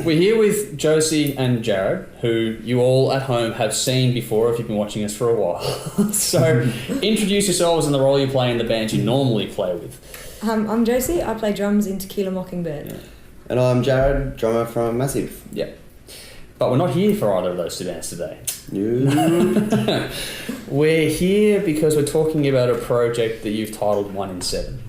We're here with Josie and Jarrod, who you all at home have seen before if you've been watching us for a while. So, introduce yourselves and the role you play in the bands you normally play with. I'm Josie. I play drums in Tequila Mockingbird. Yeah. And I'm Jarrod, drummer from Massive. Yep. But we're not here for either of those two bands today. No. We're here because we're talking about a project that you've titled 1 in 7.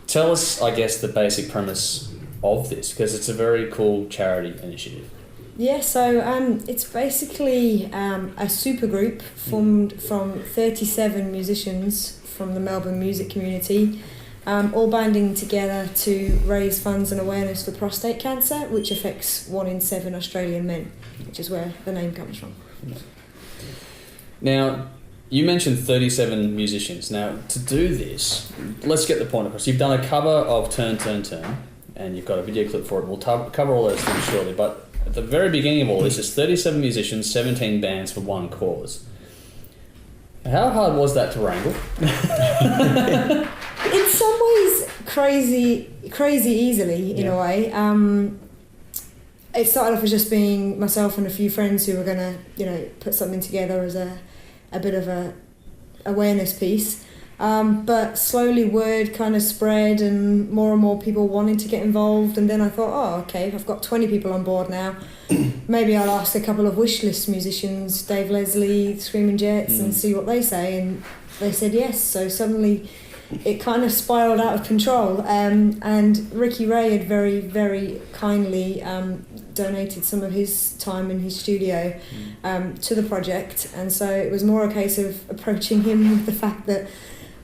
Tell us, I guess, the basic premise of this, because it's a very cool charity initiative. Yeah, so it's basically a super group formed from 37 musicians from the Melbourne music community, all banding together to raise funds and awareness for prostate cancer, which affects 1 in 7 Australian men, which is where the name comes from. Now, you mentioned 37 musicians. Now, to do this, let's get the point across. You've done a cover of Turn, Turn, Turn, and you've got a video clip for it. We'll cover all those things shortly, but at the very beginning of all this is 37 musicians, 17 bands for one cause. How hard was that to wrangle? In some ways, crazy easily, in a way. It started off as just being myself and a few friends who were going to, put something together as a bit of a awareness piece. But slowly word kind of spread and more people wanting to get involved, and then I thought, okay, I've got 20 people on board now. Maybe I'll ask a couple of wish list musicians, Dave Leslie, Screaming Jets, and see what they say, and they said yes. So suddenly it kind of spiraled out of control, and Ricky Ray had very, very kindly donated some of his time in his studio to the project, and so it was more a case of approaching him with the fact that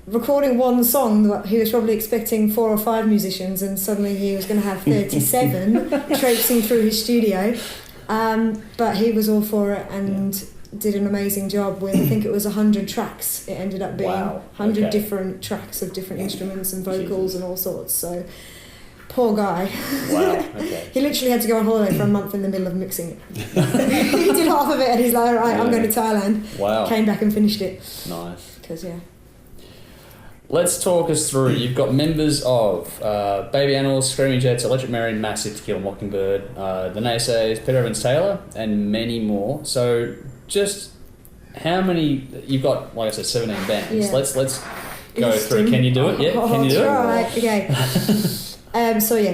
recording one song, he was probably expecting 4 or 5 musicians, and suddenly he was going to have 37 traipsing through his studio. But he was all for it and did an amazing job with, I think it was 100 tracks. It ended up being 100 different tracks of different instruments and vocals and all sorts. So, poor guy. Wow, okay. He literally had to go on holiday for a month in the middle of mixing it. He did half of it and he's like, right, I'm going to Thailand. Wow. Came back and finished it. Nice. Because, Let's talk us through. You've got members of Baby Animals, Screaming Jets, Electric Mary, Massive, Tequila Mockingbird, The Naysayers, Peter Evans Taylor, and many more. So just how many... You've got, like I said, 17 bands. Yeah. Let's go through. Can you do it? Yeah, can you do it? Right, okay.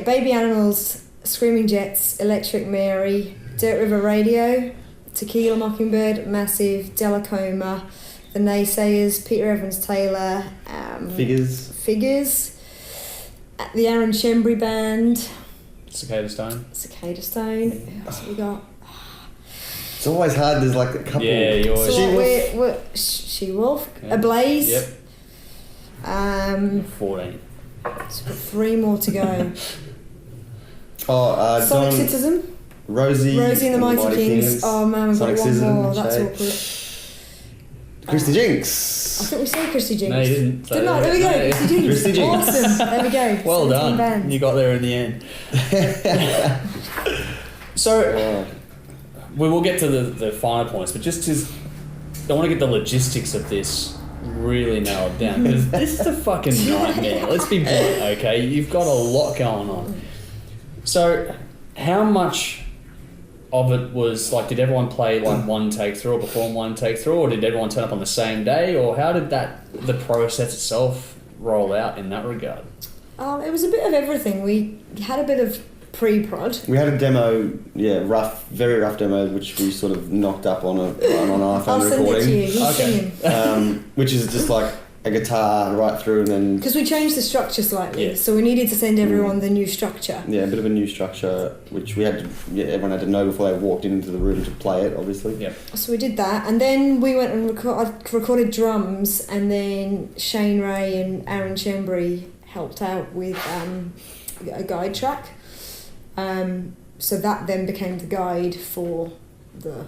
Baby Animals, Screaming Jets, Electric Mary, Dirt River Radio, Tequila Mockingbird, Massive, Delacoma, The Naysayers, Peter Evans Taylor, Figures, the Aaron Shembry Band, Cicada Stone. Who else have we got? It's always hard, there's like a couple. Yeah, you always... She-Wolf, Okay. Ablaze. Yep. 14. So we've got 3 more to go. Sonic Sonic Citizen, Rosie and the Mighty Kings. Oh man, we've got Sonic one more. Citizen, That's Shay. awkward. Christy Jinx. I think we said Christy Jinx. No, you didn't. Didn't I? There we go. No. Christy Jinx. Christy Jinx. Awesome. There we go. Well 17 done. bands. You got there in the end. So, we will get to the final points, but just I want to get the logistics of this really nailed down, because this is a fucking nightmare. Let's be blunt, okay? You've got a lot going on. So, how much of it was like, did everyone play like one take through or perform one take through, or did everyone turn up on the same day, or how did the process itself roll out in that regard? It was a bit of everything. We had a bit of pre-prod. We had a demo, very rough demo, which we sort of knocked up on an iPhone I'll send recording. it to you. He's singing. Which is just like a guitar right through, and then... Because we changed the structure slightly, so we needed to send everyone the new structure. Yeah, a bit of a new structure, which we had to... Yeah, everyone had to know before they walked into the room to play it, obviously. Yeah. So we did that, and then we went and recorded drums, and then Shane Ray and Aaron Shembry helped out with a guide track. So that then became the guide for the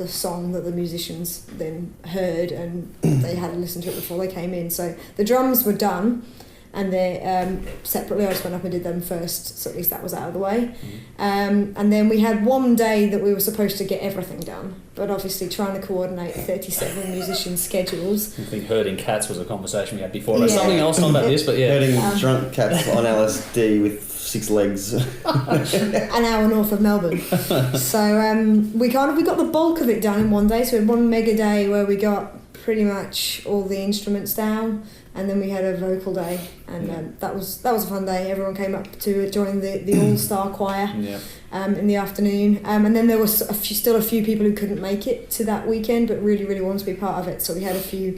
song that the musicians then heard, and they had to listen to it before they came in. So the drums were done, and they separately I just went up and did them first, so at least that was out of the way. And then we had one day that we were supposed to get everything done, but obviously trying to coordinate 37 musicians' schedules. I think herding cats was a conversation we had before. There's something else on about this, but yeah. Herding drunk cats on LSD with 6 legs. An hour north of Melbourne. So we got the bulk of it done in one day. So we had one mega day where we got pretty much all the instruments down, and then we had a vocal day, and that was a fun day. Everyone came up to join the all-star choir in the afternoon, and then there was still a few people who couldn't make it to that weekend but really, really wanted to be part of it, so we had a few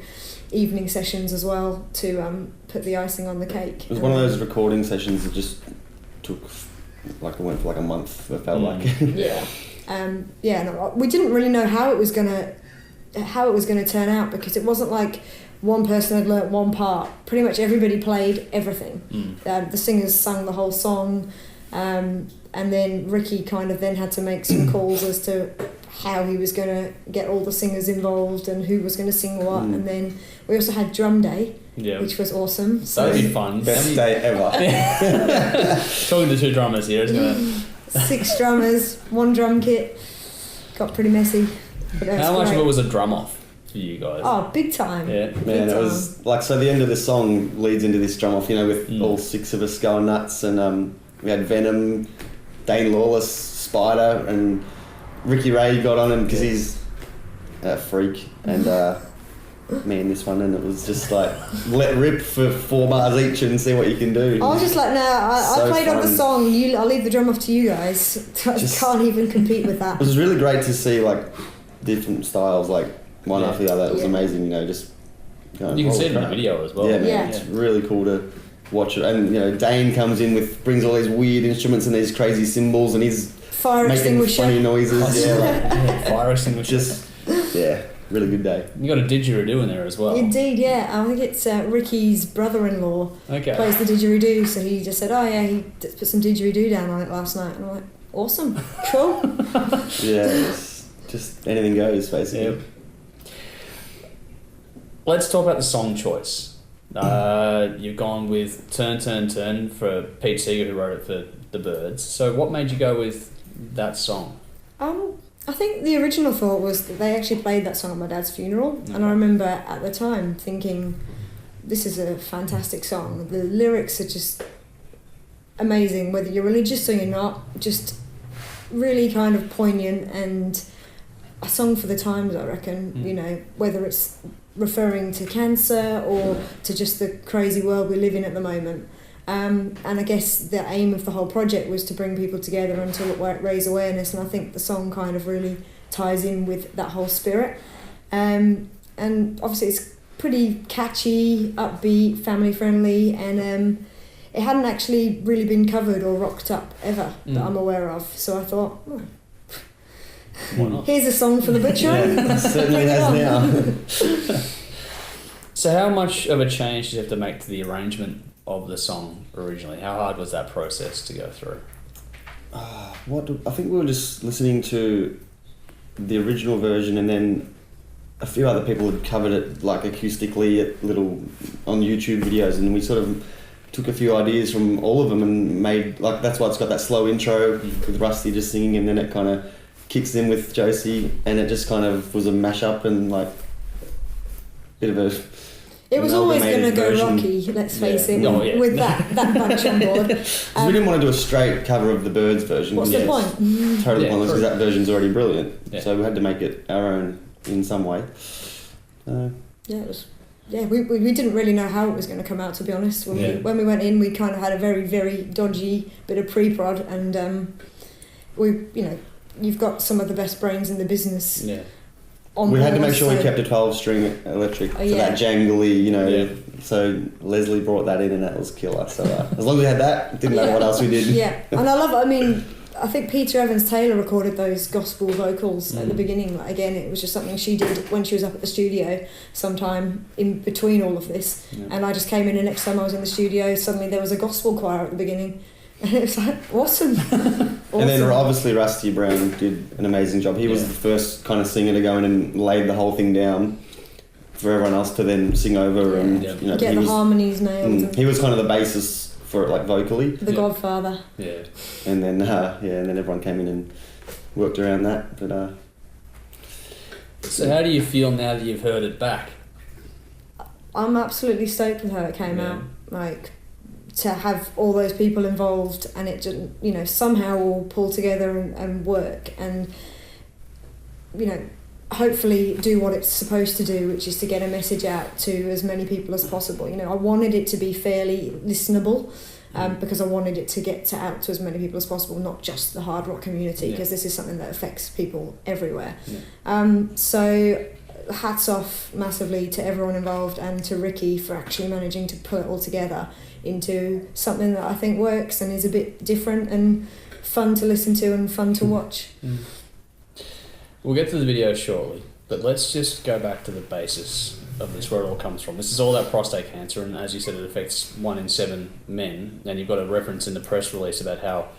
evening sessions as well to put the icing on the cake. It was one of those recording sessions that just took, like, it went for like a month, it felt like. We didn't really know how it was gonna turn out, because it wasn't like one person had learnt one part. Pretty much everybody played everything. The singers sang the whole song, and then Ricky kind of then had to make some calls as to how he was going to get all the singers involved and who was going to sing what. And then we also had drum day, which was awesome. So that'd be fun. Best day ever. Talking to 2 drummers here, isn't it? 6 drummers, 1 drum kit. Got pretty messy. How much of it was a drum off for you guys? Oh, big time. Yeah. Man, it was like, so the end of the song leads into this drum off, you know, with all 6 of us going nuts, and we had Venom, Dane Lawless, Spider, and Ricky Ray got on him because he's a freak, and me and this one, and it was just like, let rip for 4 bars each and see what you can do. I was just like, no, I played on the song, I'll leave the drum off to you guys. I can't even compete with that. It was really great to see, like, different styles, like, one after the other. It was amazing, you know, just going, you can see it in the video as well. Yeah, man, it's really cool to watch it. And, you know, Dane comes in brings all these weird instruments and these crazy cymbals, and he's fire making extinguisher. funny noises. Fire extinguisher. Just, really good day. You got a didgeridoo in there as well. Indeed, yeah. I think it's Ricky's brother-in-law plays the didgeridoo, so he just said, he put some didgeridoo down on it last night, and I'm like, awesome, cool. It's just anything goes, basically. Let's talk about the song choice. You've gone with Turn, Turn, Turn for Pete Seeger, who wrote it for the Byrds. So what made you go with that song? I think the original thought was that they actually played that song at my dad's funeral, and I remember at the time thinking, this is a fantastic song. The lyrics are just amazing, whether you're religious or you're not, just really kind of poignant, and a song for the times, I reckon, you know, whether it's referring to cancer or to just the crazy world we live in at the moment. And I guess the aim of the whole project was to bring people together and to raise awareness, and I think the song kind of really ties in with that whole spirit. And obviously it's pretty catchy, upbeat, family friendly, and it hadn't actually really been covered or rocked up ever that I'm aware of, so I thought, here's a song for the butcher. It certainly has now. So how much of a change did you have to make to the arrangement of the song originally? How hard was that process to go through? I think we were just listening to the original version, and then a few other people had covered it like acoustically at on YouTube videos, and we sort of took a few ideas from all of them and made, like, that's why it's got that slow intro with Rusty just singing, and then it kind of kicks in with Josie, and it just kind of was a mashup and like bit of a... It was always going to go rocky, let's face it, with that bunch on board. We didn't want to do a straight cover of the Byrds version. What's the point? Totally pointless, because that version's already brilliant. Yeah. So we had to make it our own in some way. It was... Yeah, we didn't really know how it was going to come out, to be honest. When we went in, we kind of had a very, very dodgy bit of pre-prod, and you've got some of the best brains in the business. Yeah. We had to make sure we kept a 12-string electric for that jangly, so Leslie brought that in, and that was killer. So as long as we had that, didn't matter what else we did. Yeah, and I think Peter Evans Taylor recorded those gospel vocals at the beginning. Like, again, it was just something she did when she was up at the studio sometime in between all of this. Yeah. And I just came in, and next time I was in the studio, suddenly there was a gospel choir at the beginning. And it was like, awesome. And then obviously Rusty Brown did an amazing job. He was the first kind of singer to go in and lay the whole thing down. for everyone else to then sing over and Yeah. you know, Get the harmonies nailed. he was kind of the basis for it, like vocally. The Godfather. Yeah. And then and then everyone came in and worked around that. But So how do you feel now that you've heard it back? I'm absolutely stoked with how it came out. Like, to have all those people involved and it just, you know, somehow all pull together and work and, you know, hopefully do what it's supposed to do, which is to get a message out to as many people as possible. You know, I wanted it to be fairly listenable because I wanted it to get out to as many people as possible, not just the hard rock community, because this is something that affects people everywhere. So hats off massively to everyone involved and to Ricky for actually managing to put it all together into something that I think works and is a bit different and fun to listen to and fun to watch. We'll get to the video shortly, but let's just go back to the basis of this, where it all comes from. This is all about prostate cancer, and as you said, it affects 1 in 7 men, and you've got a reference in the press release about how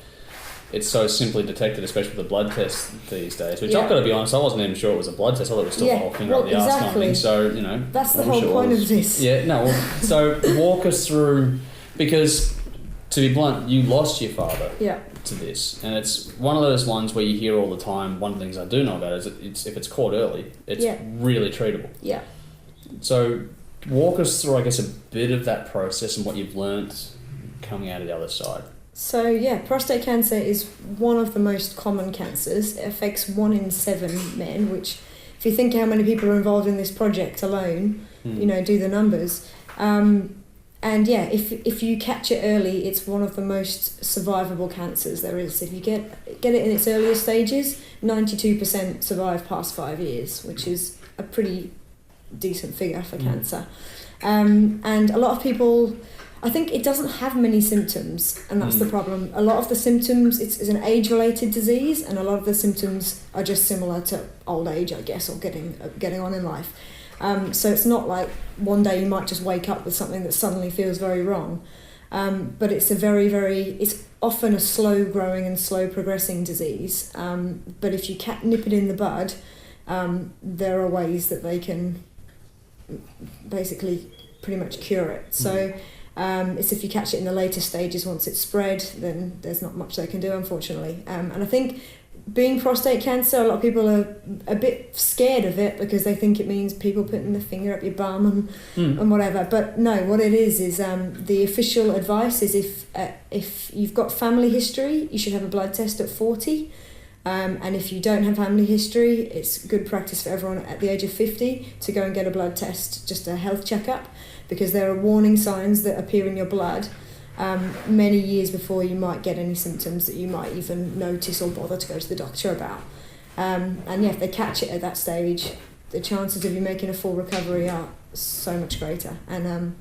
it's so simply detected, especially with the blood tests these days, which I've got to be honest, I wasn't even sure it was a blood test. I thought it was still a whole finger up the arse kind of thing. So, you know, that's the whole point of this. Yeah, no, well, so walk us through, because to be blunt, you lost your father to this, and it's one of those ones where you hear all the time. One of the things I do know about is if it's caught early, it's really treatable. Yeah. So walk us through, I guess, a bit of that process and what you've learnt coming out of the other side. So prostate cancer is one of the most common cancers. It affects 1 in 7 men, which, if you think how many people are involved in this project alone, you know, do the numbers. And if you catch it early, it's one of the most survivable cancers there is. If you get it in its earlier stages, 92% survive past 5 years, which is a pretty decent figure for cancer. And a lot of people, I think it doesn't have many symptoms, and that's the problem. A lot of the symptoms, it's an age-related disease, and a lot of the symptoms are just similar to old age, I guess, or getting on in life. So it's not like one day you might just wake up with something that suddenly feels very wrong. But it's it's often a slow growing and slow progressing disease. But if you nip it in the bud, there are ways that they can basically pretty much cure it. So it's if you catch it in the later stages, once it's spread, then there's not much they can do, unfortunately. And I think being prostate cancer, a lot of people are a bit scared of it because they think it means people putting the finger up your bum and whatever. But no, what it is the official advice is if you've got family history, you should have a blood test at 40. And if you don't have family history, it's good practice for everyone at the age of 50 to go and get a blood test, just a health checkup, because there are warning signs that appear in your blood many years before you might get any symptoms that you might even notice or bother to go to the doctor about. And if they catch it at that stage, the chances of you making a full recovery are so much greater. And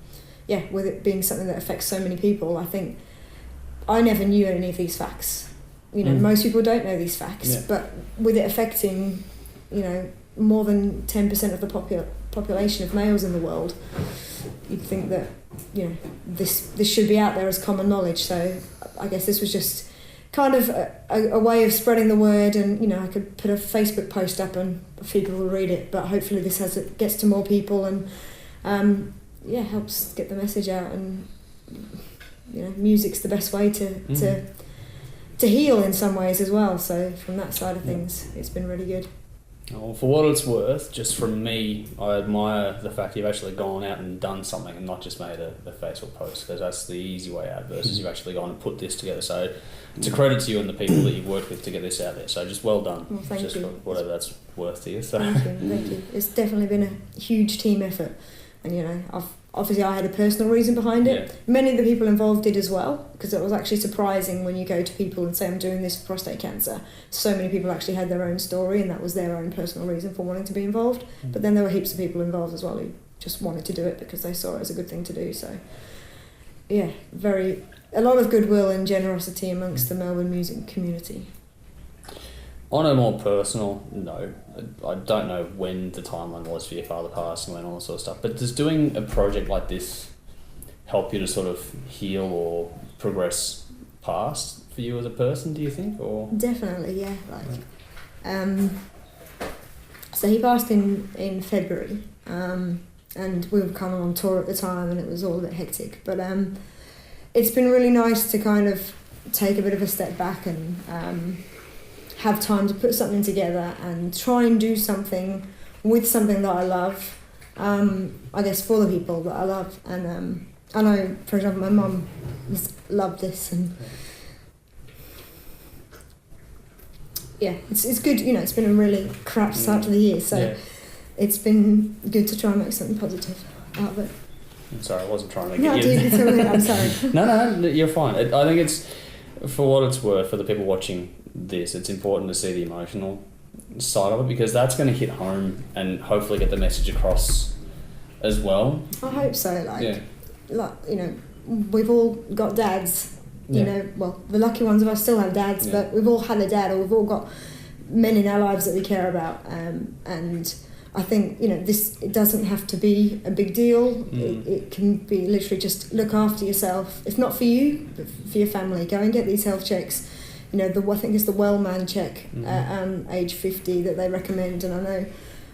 with it being something that affects so many people, I think I never knew any of these facts. You know, most people don't know these facts, but with it affecting, you know, more than 10% of the population of males in the world, you'd think that, you know, this should be out there as common knowledge. So I guess this was just kind of a way of spreading the word, and, you know, I could put a Facebook post up and a few people will read it, but hopefully this gets to more people and helps get the message out. And, you know, music's the best way to heal in some ways as well. So from that side of things, it's been really good. Well, for what it's worth, just from me, I admire the fact you've actually gone out and done something and not just made a Facebook post, because that's the easy way out, versus you've actually gone and put this together. So it's a credit to you and the people that you've worked with to get this out there. So just well done. Well, thank you. Whatever that's worth to you. So. Thank you. It's definitely been a huge team effort. And, you know, obviously I had a personal reason behind it. Yeah. Many of the people involved did as well, because it was actually surprising when you go to people and say, I'm doing this for prostate cancer. So many people actually had their own story, and that was their own personal reason for wanting to be involved. But then there were heaps of people involved as well who just wanted to do it because they saw it as a good thing to do. So, yeah, a lot of goodwill and generosity amongst the Melbourne music community. On a more personal note, I don't know when the timeline was for your father passing and all that sort of stuff, but does doing a project like this help you to sort of heal or progress past for you as a person, do you think? Or definitely, yeah. So he passed in February, and we were kind of on tour at the time, and it was all a bit hectic. But it's been really nice to kind of take a bit of a step back and have time to put something together and try and do something with something that I love, I guess for the people that I love. And I know, for example, my mum loved this, and yeah, it's good. You know, it's been a really crap start to the year, so it's been good to try and make something positive out of it. I'm sorry, I wasn't trying to get you. I'm sorry. No, you're fine. I think it's, for what it's worth, for the people watching this, it's important to see the emotional side of it, because that's going to hit home and hopefully get the message across as well. I hope so. Like, you know, we've all got dads. You know, well, the lucky ones of us still have dads, but we've all had a dad, or we've all got men in our lives that we care about. And I think, you know, it doesn't have to be a big deal. It can be literally just look after yourself. If not for you, but for your family. Go and get these health checks. You know, I think it's the Wellman check at age 50 that they recommend. And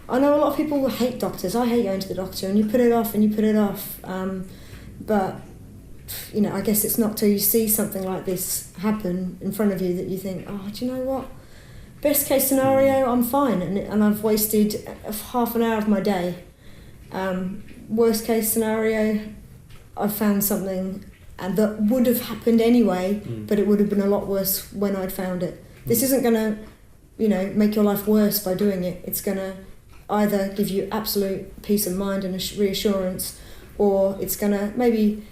I know a lot of people hate doctors. I hate going to the doctor, and you put it off and you put it off. But you know, I guess it's not till you see something like this happen in front of you that you think, oh, do you know what? Best case scenario, I'm fine, and I've wasted half an hour of my day. Worst case scenario, I've found something and that would have happened anyway, but it would have been a lot worse when I'd found it. This isn't going to, you know, make your life worse by doing it. It's going to either give you absolute peace of mind and reassurance, or it's going to maybe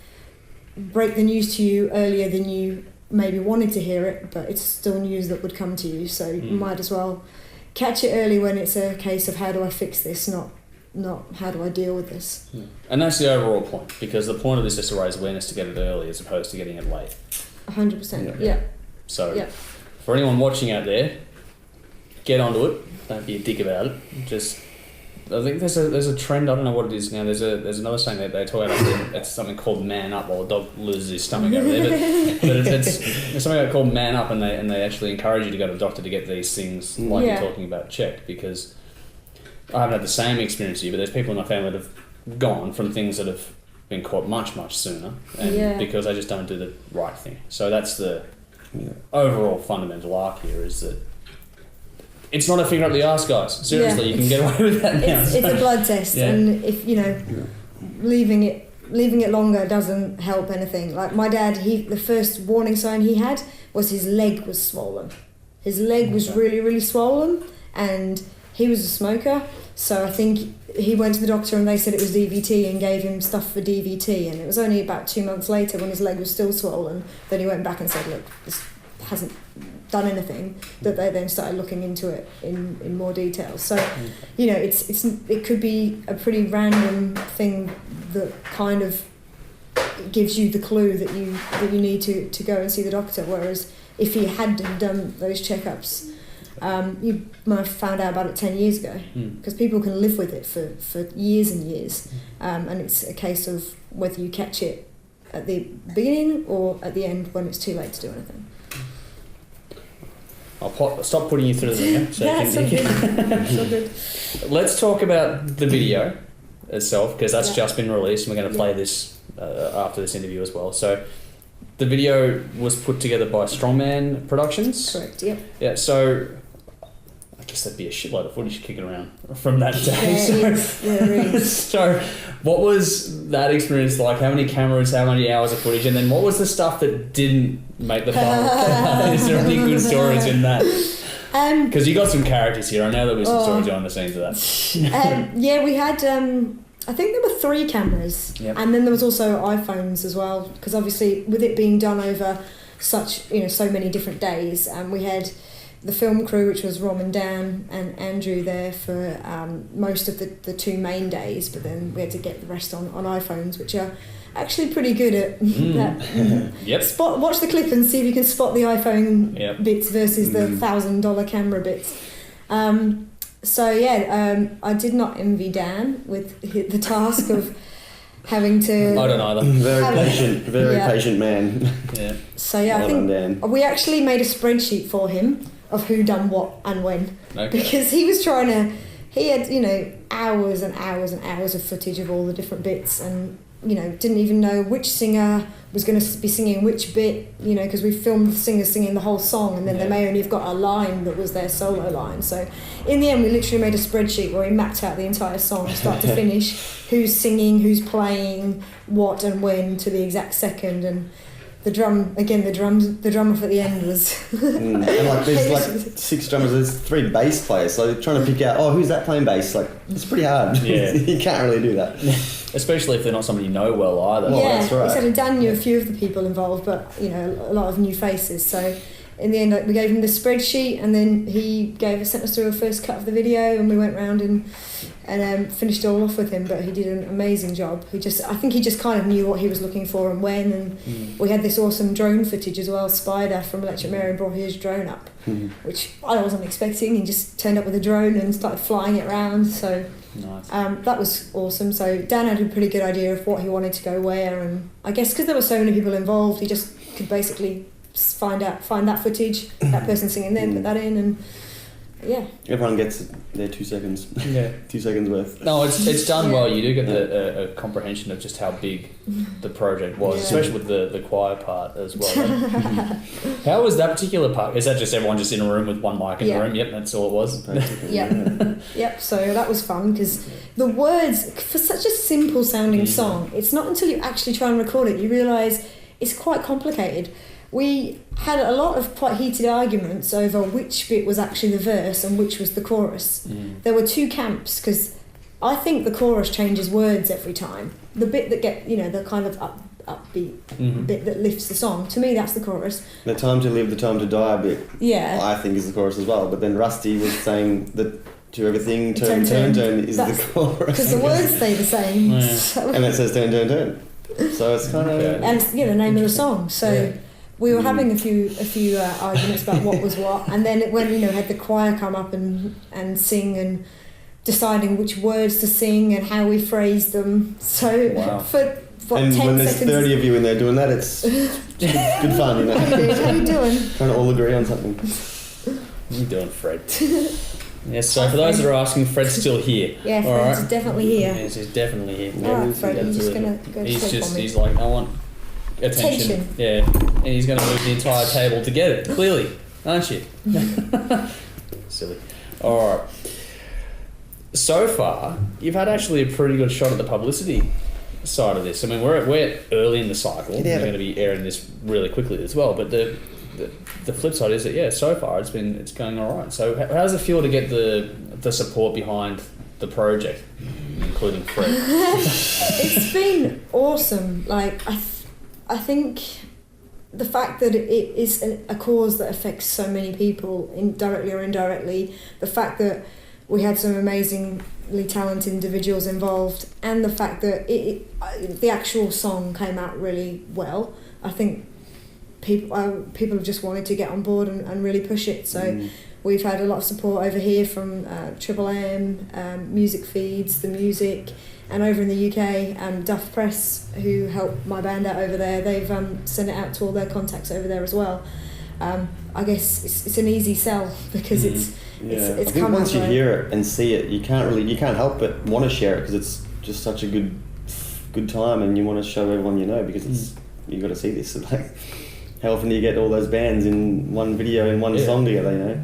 break the news to you earlier than you maybe wanted to hear it, but it's still news that would come to you, so you might as well catch it early when it's a case of how do I fix this, not how do I deal with this. And that's the overall point, because the point of this is to raise awareness to get it early as opposed to getting it late. 100%. So for anyone watching out there, get onto it, don't be a dick about it. Just, I think there's a trend, I don't know what it is now, there's another saying that they talk about, it's something called man up, while a dog loses his stomach over there, but it's something called man up, and they actually encourage you to go to the doctor to get these things, like you're talking about, checked, because I haven't had the same experience as you, but there's people in my family that have gone from things that have been caught much, much sooner, and because they just don't do the right thing. So that's the overall fundamental arc here, is that it's not a finger up the arse, guys. Seriously, you can get away with that now. It's a blood test, and if you know, leaving it longer doesn't help anything. Like my dad, the first warning sign he had was his leg was swollen. His leg was really, really swollen, and he was a smoker. So I think he went to the doctor and they said it was DVT and gave him stuff for DVT. And it was only about 2 months later, when his leg was still swollen, that he went back and said, look, this hasn't done anything, that they then started looking into it in more detail. So, you know, it could be a pretty random thing that kind of gives you the clue that you need to go and see the doctor. Whereas if he hadn't done those checkups, you might have found out about it 10 years ago, because people can live with it for years and years, and it's a case of whether you catch it at the beginning or at the end when it's too late to do anything. I'll stop putting you through the ringer. So good. Let's talk about the video itself, because that's just been released, and we're going to play this after this interview as well. So the video was put together by Strongman Productions. Correct, yep. Yeah, so I guess that'd be a shitload of footage kicking around from that day. There is. So what was that experience like? How many cameras, how many hours of footage? And then what was the stuff that didn't make the final? Is there any good stories in that? Because you got some characters here. I know there was some stories behind the scenes of that. We had... I think there were 3 cameras, and then there was also iPhones as well, because obviously with it being done over such, you know, so many different days, we had the film crew, which was Rom and Dan and Andrew, there for most of the 2 main days, but then we had to get the rest on iPhones, which are actually pretty good at that. Watch the clip and see if you can spot the iPhone bits versus the $1,000 camera bits. I did not envy Dan with the task of having to... I don't either. Very patient man. Yeah. So I think we actually made a spreadsheet for him of who done what and when. Okay. Because he was trying to he had, you know, hours and hours and hours of footage of all the different bits, and, you know, didn't even know which singer was going to be singing which bit, you know, because we filmed the singers singing the whole song, and then they may only have got a line that was their solo line. So in the end, we literally made a spreadsheet where we mapped out the entire song, start to finish, who's singing, who's playing, what and when to the exact second. And the drummer for the end was... and like there's like 6 drummers, there's 3 bass players, so trying to pick out, who's that playing bass? Like, it's pretty hard. Yeah. You can't really do that. Especially if they're not somebody you know well either. Well, that's right. Except Dan knew a few of the people involved, but, you know, a lot of new faces. So in the end, we gave him the spreadsheet, and then he sent us through a first cut of the video, and we went round and finished it all off with him. But he did an amazing job. I think he just kind of knew what he was looking for and when. And we had this awesome drone footage as well. Spider from Electric Mary brought his drone up, which I wasn't expecting. He just turned up with a drone and started flying it around. So nice. that was awesome. So Dan had a pretty good idea of what he wanted to go where, and I guess because there were so many people involved, he just could basically find that footage, that person singing there, put that in, and yeah. Everyone gets their 2 seconds. Yeah. 2 seconds worth. No, it's done well. You do get a comprehension of just how big the project was, especially with the choir part as well. How was that particular part? Is that just everyone just in a room with one mic in the room? Yep, that's all it was. Yep. So that was fun because the words, for such a simple sounding song, it's not until you actually try and record it you realise it's quite complicated. We had a lot of quite heated arguments over which bit was actually the verse and which was the chorus. There were 2 camps, because I think the chorus changes words every time. The bit that the kind of upbeat bit that lifts the song, to me that's the chorus. The time to live, the time to die bit, I think is the chorus as well. But then Rusty was saying that to everything, turn is the chorus. Because the words stay the same. Yeah. So. And it says turn. So it's kind of... And it's, the name of the song. So... We were having a few arguments about what was what, and then when had the choir come up and sing, and deciding which words to sing and how we phrased them. So for 10 when there's seconds, 30 of you in there doing that, it's good fun, How you doing? Trying to all agree on something. What are you doing, Fred? Yes, so for those that are asking, Fred's still here. Yeah, Fred's definitely here. Yes, he's definitely here. Alright, Fred, you're just going to go to sleep on me. He's like, I want attention. Yeah, and he's going to move the entire table to get it, clearly, aren't you? Silly. Alright. So far, you've had actually a pretty good shot at the publicity side of this. I mean, we're early in the cycle. Yeah. We're going to be airing this really quickly as well, but the flip side is that so far it's going all right. So how does it feel to get the support behind the project, including Fred? It's been awesome. Like I think the fact that it is a cause that affects so many people, directly or indirectly, the fact that we had some amazingly talented individuals involved, and the fact that the actual song came out really well. I think people have just wanted to get on board and really push it. So we've had a lot of support over here from Triple M, Music Feeds, The Music, and over in the UK, Duff Press, who helped my band out over there. They've sent it out to all their contacts over there as well. I guess it's an easy sell because it's I think once you hear it and see it, you can't help but want to share it, because it's just such a good time, and you want to show everyone you know, because you got to see this. Like, how often do you get all those bands in one video in one song together?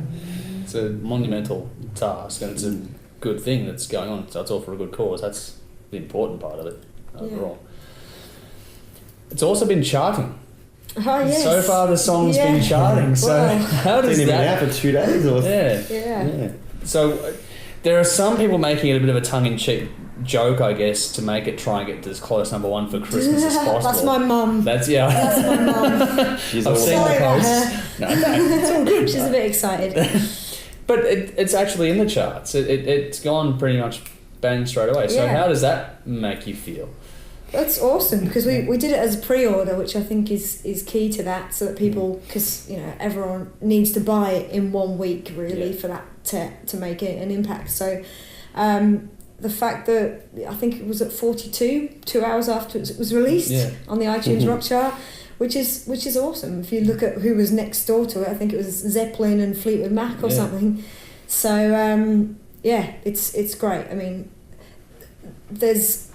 It's a monumental task, and it's a good thing that's going on. So it's all for a good cause. That's the important part of it overall. It's also been charting. Oh, yes. So far the song's been charting. So how does been that... out for 2 days? Or... Yeah. So there are some people making it a bit of a tongue-in-cheek joke, I guess, to make it try and get to as close number 1 for Christmas as possible. That's my mum. That's my mum. I've seen the posts. No, it's all good. She's a bit excited. But it's actually in the charts. It's gone pretty much bang straight away. So how does that make you feel? That's awesome, because we did it as a pre-order, which I think is key to that, so that people, because everyone needs to buy it in 1 week really for that to make it an impact. So the fact that I think it was at 2 hours after it was released on the iTunes Rock chart, which is awesome. If you look at who was next door to it, I think it was Zeppelin and Fleetwood Mac or something. So it's great. I mean, there's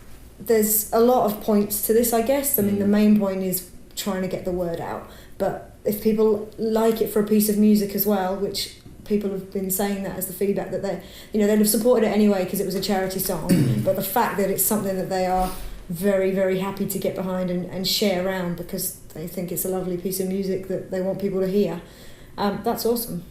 a lot of points to this, I guess. I mean, the main point is trying to get the word out. But if people like it for a piece of music as well, which people have been saying that as the feedback, that they'd have supported it anyway because it was a charity song. But the fact that it's something that they are very, very happy to get behind and share around because they think it's a lovely piece of music that they want people to hear, that's awesome.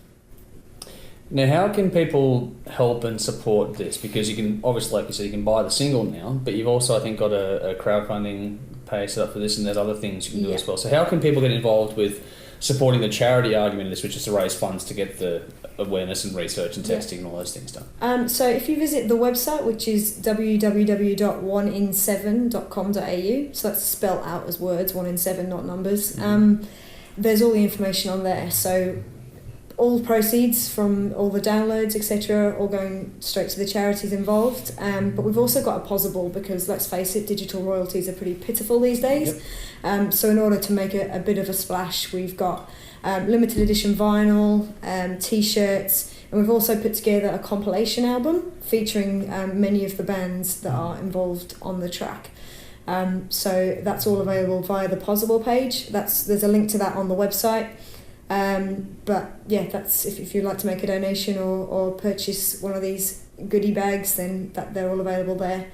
Now, how can people help and support this? Because you can, obviously, like you said, you can buy the single now, but you've also, I think, got a crowdfunding page set up for this, and there's other things you can do as well. So how can people get involved with supporting the charity argument of this, which is to raise funds to get the awareness and research and testing and all those things done? So if you visit the website, which is www.oneinseven.com.au, so that's spelled out as words, 1 in 7, not numbers, there's all the information on there. So all proceeds from all the downloads, etc., all going straight to the charities involved. But we've also got a possible because, let's face it, digital royalties are pretty pitiful these days. So in order to make a bit of a splash, we've got limited edition vinyl, T-shirts, and we've also put together a compilation album featuring many of the bands that are involved on the track. So that's all available via the Possible page. There's a link to that on the website. But yeah, that's if you'd like to make a donation or purchase one of these goodie bags, then they're all available there.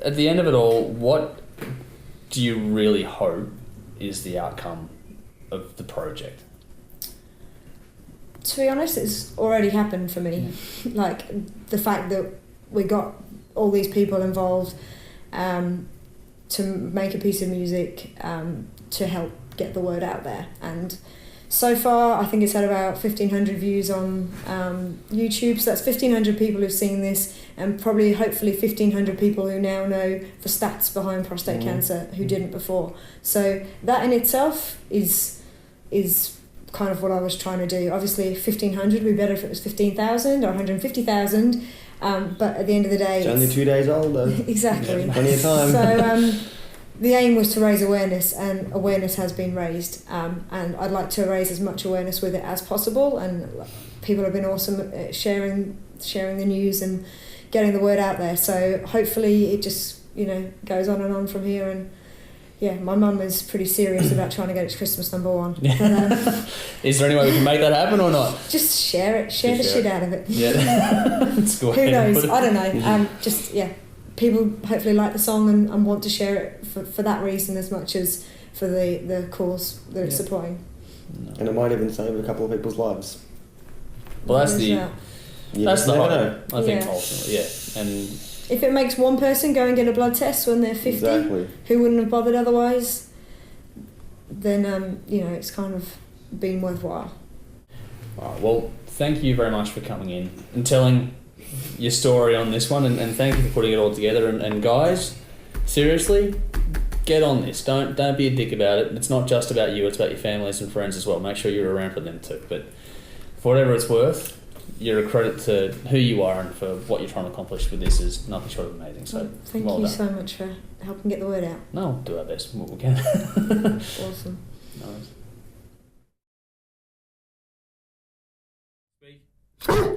At the end of it all, what do you really hope is the outcome of the project? To be honest, it's already happened for me. Like the fact that we got all these people involved to make a piece of music to help get the word out there. And so far, I think it's had about 1,500 views on YouTube. So that's 1,500 people who've seen this, and probably, hopefully, 1,500 people who now know the stats behind prostate cancer who didn't before. So that in itself is kind of what I was trying to do. Obviously, 1,500 would be better if it was 15,000 or 150,000. But at the end of the day, it's only 2 days old, though. Exactly. Yeah, plenty of time. So the aim was to raise awareness, and awareness has been raised. And I'd like to raise as much awareness with it as possible. And people have been awesome at sharing the news and getting the word out there. So hopefully it just goes on and on from here. And yeah, my mum is pretty serious about trying to get it to Christmas #1. But, is there any way we can make that happen or not? Just share it. Share the shit out of it. Yeah. Who knows? I don't know. People hopefully like the song and want to share it for that reason as much as for the cause that it's supporting. And it might even save a couple of people's lives. Well, that's the hope, I think, Yeah. ultimately, yeah. And if it makes one person go and get a blood test when they're 50, who wouldn't have bothered otherwise, then it's kind of been worthwhile. All right, well, thank you very much for coming in and telling your story on this one, and thank you for putting it all together. And guys, seriously, get on this. Don't be a dick about it. It's not just about you, it's about your families and friends as well. Make sure you're around for them too. But for whatever it's worth, you're a credit to who you are and for what you're trying to accomplish with this is nothing short of amazing. So thank you so much for helping get the word out. No, we'll do our best what we can. Awesome. Nice.